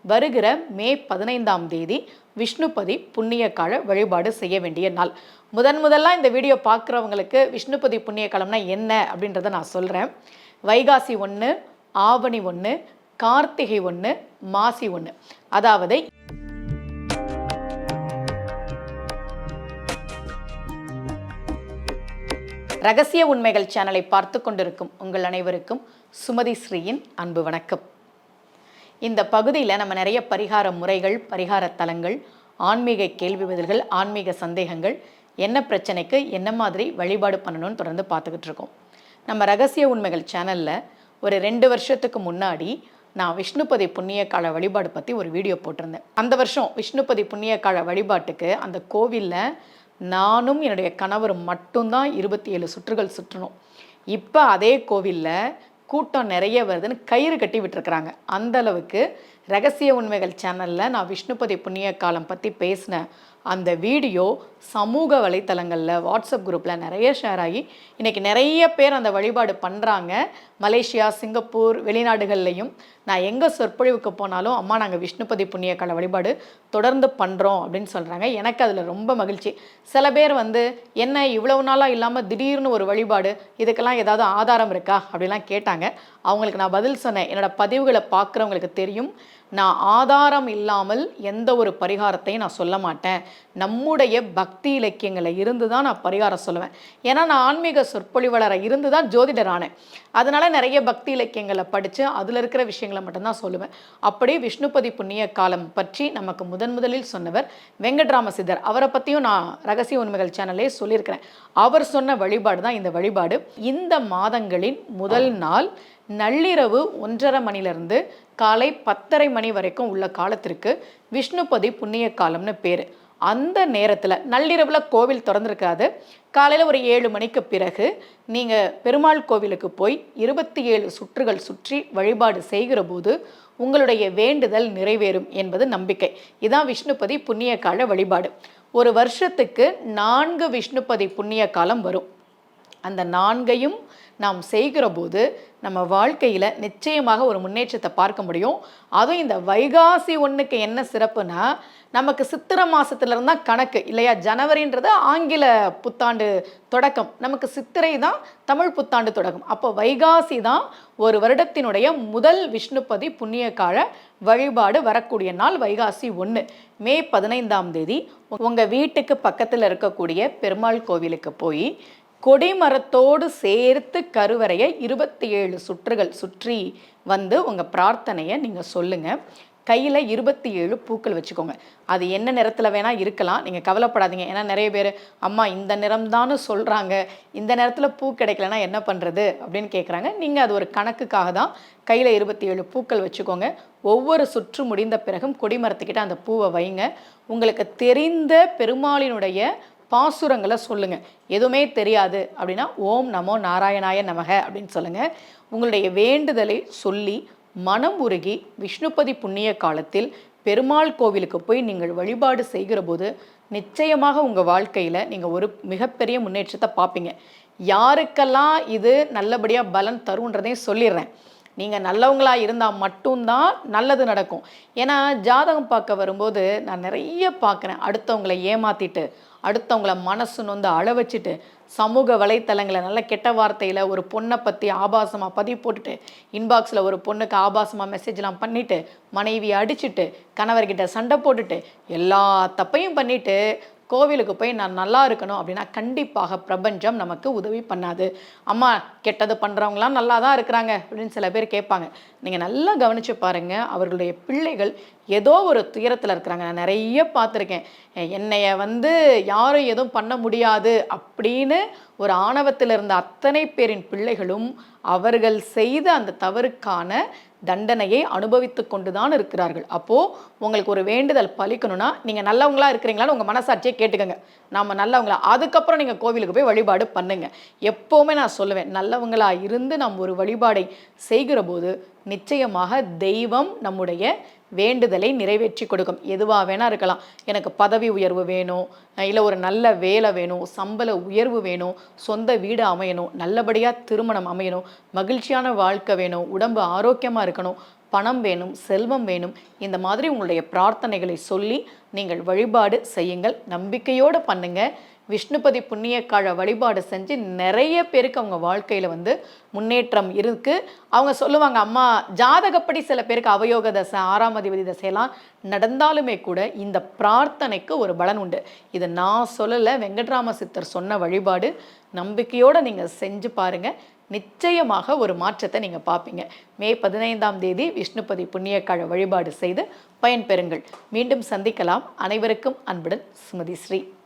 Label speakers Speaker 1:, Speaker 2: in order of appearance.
Speaker 1: வருகிற மே 15ஆம் தேதி விஷ்ணுபதி புண்ணிய கால வழிபாடு செய்ய வேண்டிய நாள். முதலாக இந்த வீடியோ பார்க்குறவங்களுக்கு விஷ்ணுபதி புண்ணிய காலம்னா என்ன அப்படின்றத நான் சொல்கிறேன். வைகாசி 1, ஆவணி 1, கார்த்திகை 1, மாசி 1, அதாவது ரகசிய உண்மைகள் சேனலை பார்த்து கொண்டிருக்கும் உங்கள் அனைவருக்கும் சுமதி ஸ்ரீயின் அன்பு வணக்கம். இந்த பகுதியில் நம்ம நிறைய பரிகார முறைகள், பரிகார தலங்கள், ஆன்மீக கேள்வி பதில்கள், ஆன்மீக சந்தேகங்கள், என்ன பிரச்சனைக்கு என்ன மாதிரி வழிபாடு பண்ணணும்னு தொடர்ந்து பார்த்துக்கிட்டு இருக்கோம். நம்ம ரகசிய உண்மைகள் சேனலில் ஒரு 2 வருஷத்துக்கு முன்னாடி நான் விஷ்ணுபதி புண்ணிய கால வழிபாடு பற்றி ஒரு வீடியோ போட்டிருந்தேன். அந்த வருஷம் விஷ்ணுபதி புண்ணிய கால வழிபாட்டுக்கு அந்த கோவிலில் நானும் என்னுடைய கணவரும் மட்டும்தான் 27 சுற்றுகள் சுற்றணும். இப்போ அதே கோவிலில் கூட்டம் நிறைய வருதுன்னு கயிறு கட்டி விட்டுருக்குறாங்க. அந்த அளவுக்கு ரகசிய உண்மைகள் சேனலில் நான் விஷ்ணுபதி புண்ணிய காலம் பற்றி பேசின அந்த வீடியோ சமூக வலைத்தளங்களில், வாட்ஸ்அப் குரூப்பில் நிறைய ஷேர் ஆகி இன்றைக்கி நிறைய பேர் அந்த வழிபாடு பண்ணுறாங்க. மலேசியா, சிங்கப்பூர், வெளிநாடுகள்லையும் நான் எங்கே சொற்பொழிவுக்கு போனாலும் அம்மா நாங்கள் விஷ்ணுபதி புண்ணிய கால வழிபாடு தொடர்ந்து பண்ணுறோம் அப்படின்னு சொல்கிறாங்க. எனக்கு அதில் ரொம்ப மகிழ்ச்சி. சில பேர் என்ன இவ்வளவு நாளாக இல்லாமல் திடீர்னு ஒரு வழிபாடு, இதுக்கெல்லாம் ஏதாவது ஆதாரம் இருக்கா அப்படிலாம் கேட்டாங்க. அவங்களுக்கு நான் பதில் சொன்னேன். என்னோடய பதிவுகளை பார்க்குறவங்களுக்கு தெரியும், நான் ஆதாரம் இல்லாமல் எந்த ஒரு பரிகாரத்தையும் நான் சொல்ல மாட்டேன். நம்முடைய பக்தி இலக்கியங்களை இருந்து தான் நான் பரிகாரம் சொல்லுவேன். ஏன்னா நான் ஆன்மீக சொற்பொழிவாளராக இருந்து தான் ஜோதிடர் ஆனேன். அதனால் நிறைய பக்தி இலக்கியங்களை படித்து அதில் இருக்கிற விஷயங்களை மட்டும்தான் சொல்லுவேன். அப்படி விஷ்ணுபதி புண்ணிய காலம் பற்றி நமக்கு முதலில் சொன்னவர் வெங்கட்ராம சித்தர். அவரை பற்றியும் நான் ரகசிய உண்மைகள் சேனல்லே சொல்லியிருக்கிறேன். அவர் சொன்ன வழிபாடு தான் இந்த வழிபாடு. இந்த மாதங்களின் முதல் நாள் நள்ளிரவு 1:30 மணிலிருந்து காலை 10:30 மணி வரைக்கும் உள்ள காலத்திற்கு விஷ்ணுபதி புண்ணிய காலம்னு பேர். அந்த நேரத்தில் நள்ளிரவில் கோவில் திறந்துருக்காது. காலையில் ஒரு 7 மணிக்கு பிறகு நீங்கள் பெருமாள் கோவிலுக்கு போய் 27 சுற்றுகள் சுற்றி வழிபாடு செய்கிற போது உங்களுடைய வேண்டுதல் நிறைவேறும் என்பது நம்பிக்கை. இதான் விஷ்ணுபதி புண்ணிய கால வழிபாடு. ஒரு வருஷத்துக்கு 4 விஷ்ணுபதி புண்ணிய காலம் வரும். அந்த 4ஐயும் நாம் செய்கிற போது நம்ம வாழ்க்கையில் நிச்சயமாக ஒரு முன்னேற்றத்தை பார்க்க முடியும். அதுவும் இந்த வைகாசி 1க்கு என்ன சிறப்புனா, நமக்கு சித்திரை மாதத்துலேருந்து தான் கணக்கு இல்லையா? ஜனவரின்றது ஆங்கில புத்தாண்டு தொடக்கம், நமக்கு சித்திரை தான் தமிழ் புத்தாண்டு தொடக்கம். அப்போ வைகாசி தான் ஒரு வருடத்தினுடைய முதல் விஷ்ணுபதி புண்ணிய கால வழிபாடு வரக்கூடிய நாள் வைகாசி 1. மே 15ஆம் தேதி உங்கள் வீட்டுக்கு பக்கத்தில் இருக்கக்கூடிய பெருமாள் கோவிலுக்கு போய் கொடிமரத்தோடு சேர்த்து கருவறையை 27 சுற்றுகள் சுற்றி உங்கள் பிரார்த்தனையை நீங்கள் சொல்லுங்கள். கையில் 27 பூக்கள் வச்சுக்கோங்க. அது என்ன நிறத்தில் வேணால் இருக்கலாம், நீங்கள் கவலைப்படாதீங்க. ஏன்னா நிறைய பேர் அம்மா இந்த நிறம்தான்னு சொல்கிறாங்க, இந்த நேரத்தில் பூ கிடைக்கலனா என்ன பண்ணுறது அப்படின்னு கேட்குறாங்க. நீங்கள் அது ஒரு கணக்குக்காக தான் கையில் 27 பூக்கள் வச்சுக்கோங்க. ஒவ்வொரு சுற்று முடிந்த பிறகும் கொடிமரத்துக்கிட்ட அந்த பூவை வைங்க. உங்களுக்கு தெரிந்த பெருமாளினுடைய பாசுரங்களை சொல்லுங்கள். எதுவுமே தெரியாது அப்படின்னா ஓம் நமோ நாராயணாய நமக அப்படின்னு சொல்லுங்கள். உங்களுடைய வேண்டுதலை சொல்லி மனம் உருகி விஷ்ணுபதி புண்ணிய காலத்தில் பெருமாள் கோவிலுக்கு போய் நீங்கள் வழிபாடு செய்கிற போது நிச்சயமாக உங்கள் வாழ்க்கையில் நீங்கள் ஒரு மிகப்பெரிய முன்னேற்றத்தை பார்ப்பீங்க. யாருக்கெல்லாம் இது நல்லபடியாக பலன் தருன்றதையும் சொல்லிடுறேன். நீங்கள் நல்லவங்களாக இருந்தால் மட்டும்தான் நல்லது நடக்கும். ஏன்னா ஜாதகம் பார்க்க வரும்போது நான் நிறைய பார்க்குறேன், அடுத்தவங்களை ஏமாற்றிட்டு, அடுத்தவங்கள மனசு நொந்து அழ வச்சுட்டு, சமூக வலைத்தளங்களை நல்ல கெட்ட வார்த்தையில் ஒரு பொண்ணை பற்றி ஆபாசமாக பதிவு போட்டுட்டு, இன்பாக்ஸில் ஒரு பொண்ணுக்கு ஆபாசமாக மெசேஜ்லாம் பண்ணிவிட்டு, மனைவியை அடிச்சுட்டு, கணவர்கிட்ட சண்டை போட்டுட்டு, எல்லா தப்பையும் பண்ணிவிட்டு கோவிலுக்கு போய் நான் நல்லா இருக்கணும் அப்படின்னா கண்டிப்பாக பிரபஞ்சம் நமக்கு உதவி பண்ணாது. அம்மா கெட்டது பண்ணுறவங்களாம் நல்லா தான் இருக்கிறாங்க அப்படின்னு சில பேர் கேட்பாங்க. நீங்கள் நல்லா கவனித்து பாருங்கள், அவர்களுடைய பிள்ளைகள் ஏதோ ஒரு துயரத்தில் இருக்கிறாங்க. நான் நிறைய பார்த்துருக்கேன். என்னைய யாரும் எதுவும் பண்ண முடியாது அப்படின்னு ஒரு ஆணவத்தில் இருந்த அத்தனை பேரின் பிள்ளைகளும் அவர்கள் செய்த அந்த தவறுக்கான தண்டனையை அனுபவித்து கொண்டு தான் இருக்கிறார்கள். அப்போது உங்களுக்கு ஒரு வேண்டுதல் பலிக்கணும்னா நீங்கள் நல்லவங்களா இருக்கிறீங்களான்னு உங்கள் மனசாட்சியை கேட்டுக்கோங்க. நாம் நல்லவங்களா, அதுக்கப்புறம் நீங்கள் கோவிலுக்கு போய் வழிபாடு பண்ணுங்கள். எப்போவுமே நான் சொல்லுவேன், நல்லவங்களா இருந்து நாம் ஒரு வழிபாடை செய்கிற போது நிச்சயமாக தெய்வம் நம்முடைய வேண்டுதலை நிறைவேற்றி கொடுக்கும். எதுவாக வேணால் இருக்கலாம். எனக்கு பதவி உயர்வு வேணும், இல்லை ஒரு நல்ல வேலை வேணும், சம்பள உயர்வு வேணும், சொந்த வீடு அமையணும், நல்லபடியாக திருமணம் அமையணும், மகிழ்ச்சியான வாழ்க்கை வேணும், உடம்பு ஆரோக்கியமாக இருக்கணும், பணம் வேணும், செல்வம் வேணும், இந்த மாதிரி உங்களுடைய பிரார்த்தனைகளை சொல்லி நீங்கள் வழிபாடு செய்யுங்கள். நம்பிக்கையோடு பண்ணுங்க. விஷ்ணுபதி புண்ணியக்கால வழிபாடு செஞ்சு நிறைய பேருக்கு அவங்க வாழ்க்கையில் வந்து முன்னேற்றம் இருக்குது. அவங்க சொல்லுவாங்க, அம்மா ஜாதகப்படி சில பேருக்கு அவயோக தசை, 6ஆம் அதிபதி தசையெல்லாம் நடந்தாலுமே கூட இந்த பிரார்த்தனைக்கு ஒரு பலன் உண்டு. இது நான் சொல்லலை, வெங்கட்ராம சித்தர் சொன்ன வழிபாடு. நம்பிக்கையோடு நீங்கள் செஞ்சு பாருங்கள். நிச்சயமாக ஒரு மாற்றத்தை நீங்கள் பார்ப்பீங்க. மே 15ஆம் தேதி விஷ்ணுபதி புண்ணியக்கால வழிபாடு செய்து பயன்பெறுங்கள். மீண்டும் சந்திக்கலாம். அனைவருக்கும் அன்புடன் சுமதி ஸ்ரீ.